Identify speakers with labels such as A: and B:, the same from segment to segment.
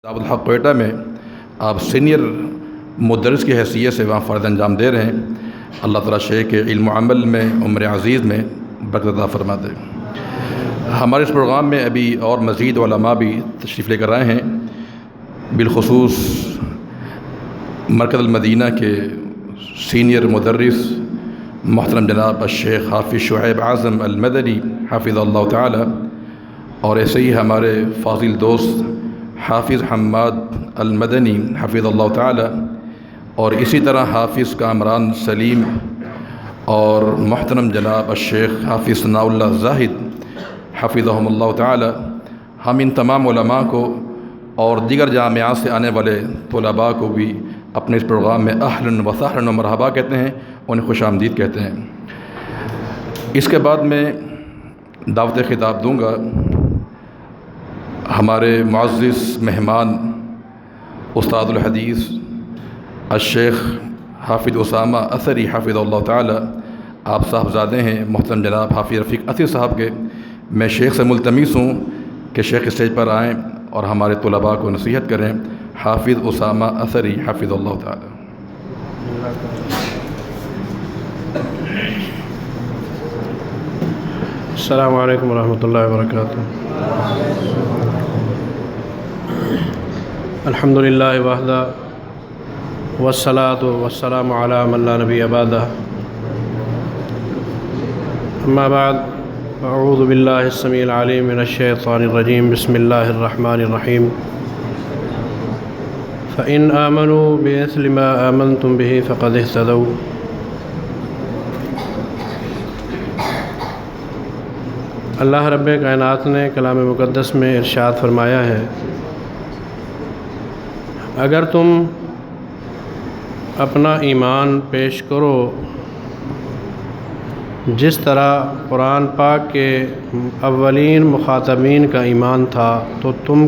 A: دارالحق کوئٹہ میں آپ سینئر مدرس کی حیثیت سے وہاں فرض انجام دے رہے ہیں۔ اللہ تعالیٰ شیخ کے علم و عمل میں عمر عزیز میں برکت عطا فرما دے۔ ہمارے اس پروگرام میں ابھی اور مزید علماء بھی تشریف لے کر آئے ہیں، بالخصوص مرکز المدینہ کے سینئر مدرس محترم جناب الشیخ حافظ شعیب اعظم المدنی حافظ اللہ تعالی، اور ایسے ہی ہمارے فاضل دوست حافظ حماد المدنی حفظ اللہ تعالی، اور اسی طرح حافظ کامران سلیم اور محترم جناب الشیخ حافظ ثناء اللہ زاہد حفظہم اللہ تعالی۔ ہم ان تمام علماء کو اور دیگر جامعات سے آنے والے طلباء کو بھی اپنے اس پروگرام میں اہلاً و سہلاً و مرحبا کہتے ہیں، انہیں خوش آمدید کہتے ہیں۔ اس کے بعد میں دعوت خطاب دوں گا ہمارے معزز مہمان استاد الحدیث الشیخ حافظ اسامہ اثری حافظ اللہ تعالی، آپ صاحبزادے ہیں محترم جناب حافظ رفیق اثری صاحب کے۔ میں شیخ سے ملتمس ہوں کہ شیخ اسٹیج پر آئیں اور ہمارے طلباء کو نصیحت کریں۔ حافظ اسامہ اثری حافظ اللہ تعالی۔
B: السلام علیکم ورحمۃ اللہ وبرکاتہ۔ الحمد للہ وحدہ والصلاۃ والسلام علی من لا نبی بعدہ، اما بعد، اعوذ باللہ السمیع العلیم من الشیطان الرجیم، بسم اللہ الرحمن الرحیم۔ فإن آمنوا بمثل ما آمنتم به فقد اهتدوا۔ اللہ رب کائنات نے کلام مقدس میں ارشاد فرمایا ہے، اگر تم اپنا ایمان پیش کرو جس طرح قرآن پاک کے اولین مخاطبین کا ایمان تھا تو تم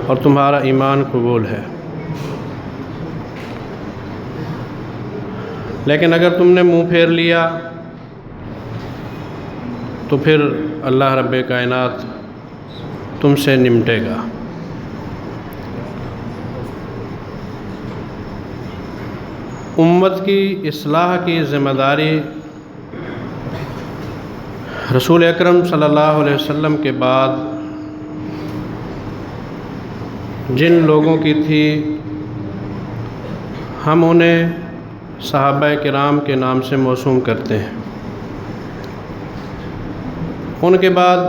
B: اور تمہارا ایمان قبول ہے، لیکن اگر تم نے منہ پھیر لیا تو پھر اللہ رب کائنات تم سے نمٹے گا۔ امت کی اصلاح کی ذمہ داری رسول اکرم صلی اللہ علیہ وسلم کے بعد جن لوگوں کی تھی، ہم انہیں صحابہ کرام کے نام سے موسوم کرتے ہیں۔ ان کے بعد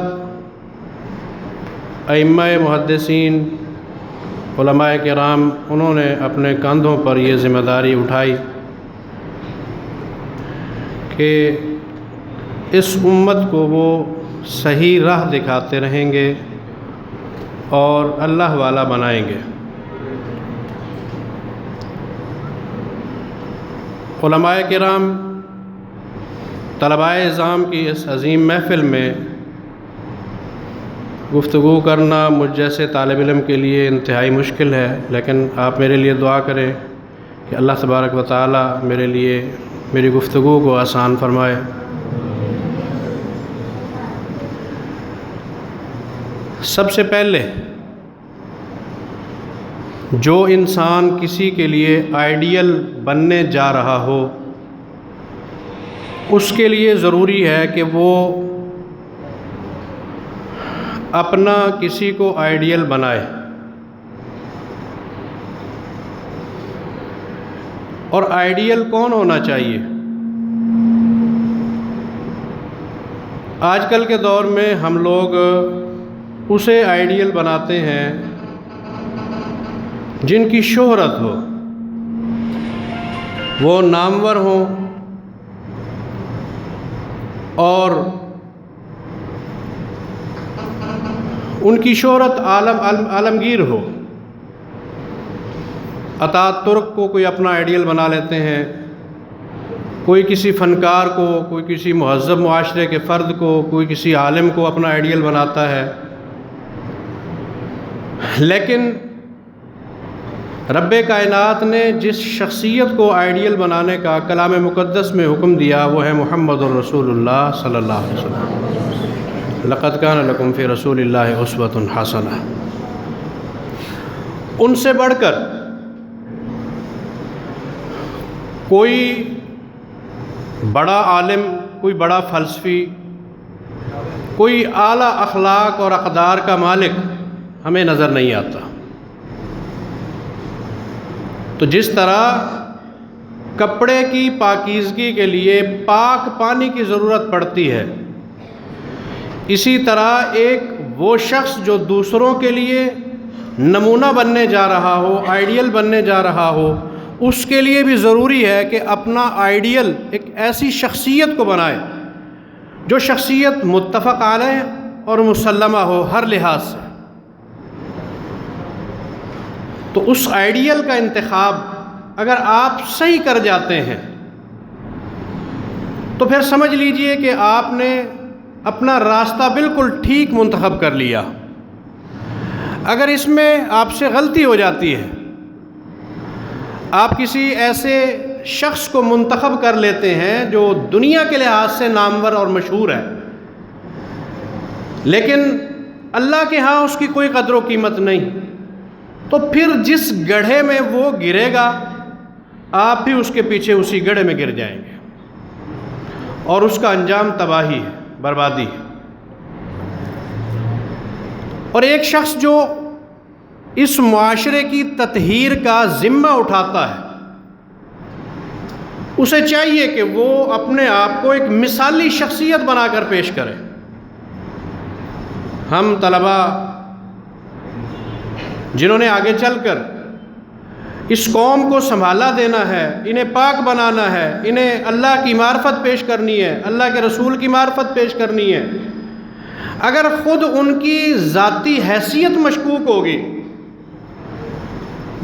B: ائمہ محدثین علماء کرام، انہوں نے اپنے کندھوں پر یہ ذمہ داری اٹھائی کہ اس امت کو وہ صحیح راہ دکھاتے رہیں گے اور اللہ والا بنائیں گے۔ علماء کرام طلباء اعظام کی اس عظیم محفل میں گفتگو کرنا مجھ جیسے طالب علم کے لیے انتہائی مشکل ہے، لیکن آپ میرے لیے دعا کریں کہ اللہ تبارک و تعالی میرے لیے میری گفتگو کو آسان فرمائے۔ سب سے پہلے جو انسان کسی کے لیے آئیڈیل بننے جا رہا ہو، اس کے لیے ضروری ہے کہ وہ اپنا کسی کو آئیڈیل بنائے، اور آئیڈیل کون ہونا چاہیے؟ آج کل کے دور میں ہم لوگ اسے آئیڈیل بناتے ہیں جن کی شہرت ہو، وہ نامور ہوں اور ان کی شہرت عالمگیر ہو۔ اتات ترک کو کوئی اپنا آئیڈیل بنا لیتے ہیں، کوئی کسی فنکار کو، کوئی کسی مہذب معاشرے کے فرد کو، کوئی کسی عالم کو اپنا آئیڈیل بناتا ہے، لیکن رب کائنات نے جس شخصیت کو آئیڈیل بنانے کا کلام مقدس میں حکم دیا وہ ہے محمد الرسول اللہ صلی اللہ علیہ وسلم۔ لقد کان لکم فی رسول اللہ اسوۃ حسنہ۔ ان سے بڑھ کر کوئی بڑا عالم، کوئی بڑا فلسفی، کوئی اعلیٰ اخلاق اور اقدار کا مالک ہمیں نظر نہیں آتا۔ تو جس طرح کپڑے کی پاکیزگی کے لیے پاک پانی کی ضرورت پڑتی ہے، اسی طرح ایک وہ شخص جو دوسروں کے لیے نمونہ بننے جا رہا ہو، آئیڈیل بننے جا رہا ہو، اس کے لیے بھی ضروری ہے کہ اپنا آئیڈیل ایک ایسی شخصیت کو بنائے جو شخصیت متفق علیہ اور مسلمہ ہو ہر لحاظ سے۔ تو اس آئیڈیل کا انتخاب اگر آپ صحیح کر جاتے ہیں تو پھر سمجھ لیجئے کہ آپ نے اپنا راستہ بالکل ٹھیک منتخب کر لیا۔ اگر اس میں آپ سے غلطی ہو جاتی ہے، آپ کسی ایسے شخص کو منتخب کر لیتے ہیں جو دنیا کے لحاظ سے نامور اور مشہور ہے، لیکن اللہ کے ہاں اس کی کوئی قدر و قیمت نہیں، تو پھر جس گڑھے میں وہ گرے گا آپ بھی اس کے پیچھے اسی گڑھے میں گر جائیں گے، اور اس کا انجام تباہی ہے، بربادی ہے۔ اور ایک شخص جو اس معاشرے کی تطہیر کا ذمہ اٹھاتا ہے، اسے چاہیے کہ وہ اپنے آپ کو ایک مثالی شخصیت بنا کر پیش کرے۔ ہم طلباء جنہوں نے آگے چل کر اس قوم کو سنبھالا دینا ہے، انہیں پاک بنانا ہے، انہیں اللہ کی معرفت پیش کرنی ہے، اللہ کے رسول کی معرفت پیش کرنی ہے، اگر خود ان کی ذاتی حیثیت مشکوک ہوگی،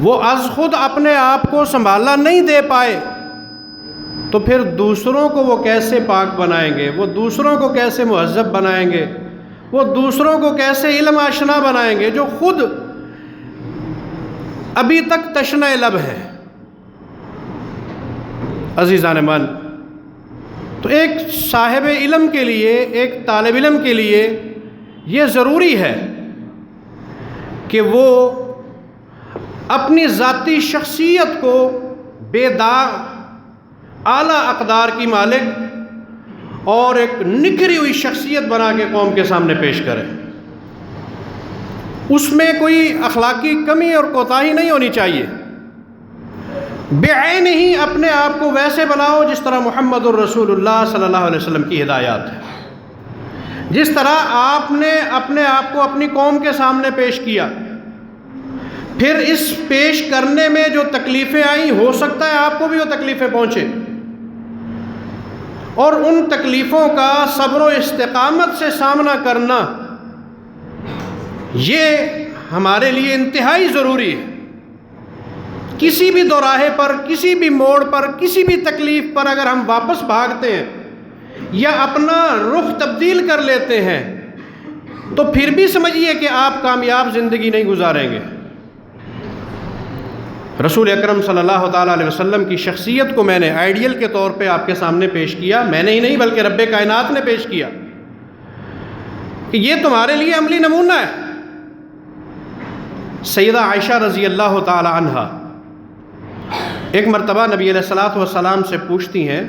B: وہ از خود اپنے آپ کو سنبھالنا نہیں دے پائے، تو پھر دوسروں کو وہ کیسے پاک بنائیں گے؟ وہ دوسروں کو کیسے مہذب بنائیں گے؟ وہ دوسروں کو کیسے علم آشنا بنائیں گے جو خود ابھی تک تشنہ لب ہے؟ عزیزان من، تو ایک صاحب علم کے لیے، ایک طالب علم کے لیے یہ ضروری ہے کہ وہ اپنی ذاتی شخصیت کو بے داغ، اعلیٰ اقدار کی مالک اور ایک نکھری ہوئی شخصیت بنا کے قوم کے سامنے پیش کرے۔ اس میں کوئی اخلاقی کمی اور کوتاہی نہیں ہونی چاہیے۔ بعین ہی اپنے آپ کو ویسے بناؤ جس طرح محمد الرسول اللہ صلی اللہ علیہ وسلم کی ہدایات ہے، جس طرح آپ نے اپنے آپ کو اپنی قوم کے سامنے پیش کیا۔ پھر اس پیش کرنے میں جو تکلیفیں آئیں، ہو سکتا ہے آپ کو بھی وہ تکلیفیں پہنچے، اور ان تکلیفوں کا صبر و استقامت سے سامنا کرنا یہ ہمارے لیے انتہائی ضروری ہے۔ کسی بھی دوراہے پر، کسی بھی موڑ پر، کسی بھی تکلیف پر اگر ہم واپس بھاگتے ہیں یا اپنا رخ تبدیل کر لیتے ہیں تو پھر بھی سمجھیے کہ آپ کامیاب زندگی نہیں گزاریں گے۔ رسول اکرم صلی اللہ تعالیٰ علیہ وسلم کی شخصیت کو میں نے آئیڈیل کے طور پہ آپ کے سامنے پیش کیا، میں نے ہی نہیں بلکہ رب کائنات نے پیش کیا کہ یہ تمہارے لیے عملی نمونہ ہے۔ سیدہ عائشہ رضی اللہ تعالی عنہا ایک مرتبہ نبی علیہ الصلوۃ والسلام سے پوچھتی ہیں،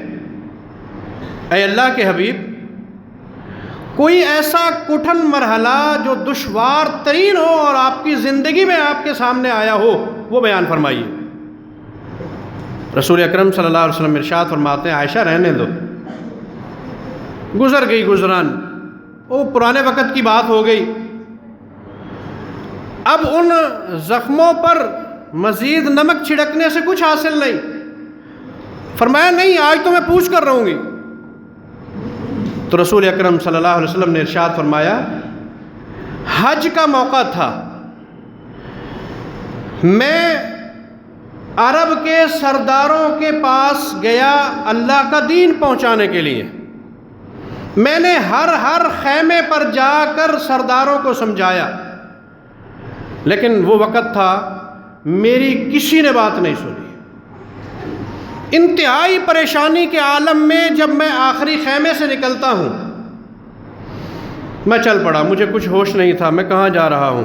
B: اے اللہ کے حبیب، کوئی ایسا کٹھن مرحلہ جو دشوار ترین ہو اور آپ کی زندگی میں آپ کے سامنے آیا ہو وہ بیان فرمائیے۔ رسول اکرم صلی اللہ علیہ وسلم ارشاد فرماتے ہیں، عائشہ رہنے دو، گزر گئی گزران، وہ پرانے وقت کی بات ہو گئی، اب ان زخموں پر مزید نمک چھڑکنے سے کچھ حاصل نہیں۔ فرمایا نہیں، آج تو میں پوچھ کر رہوں گی۔ تو رسول اکرم صلی اللہ علیہ وسلم نے ارشاد فرمایا، حج کا موقع تھا، میں عرب کے سرداروں کے پاس گیا اللہ کا دین پہنچانے کے لیے، میں نے ہر خیمے پر جا کر سرداروں کو سمجھایا، لیکن وہ وقت تھا میری کسی نے بات نہیں سنی۔ انتہائی پریشانی کے عالم میں جب میں آخری خیمے سے نکلتا ہوں، میں چل پڑا، مجھے کچھ ہوش نہیں تھا میں کہاں جا رہا ہوں۔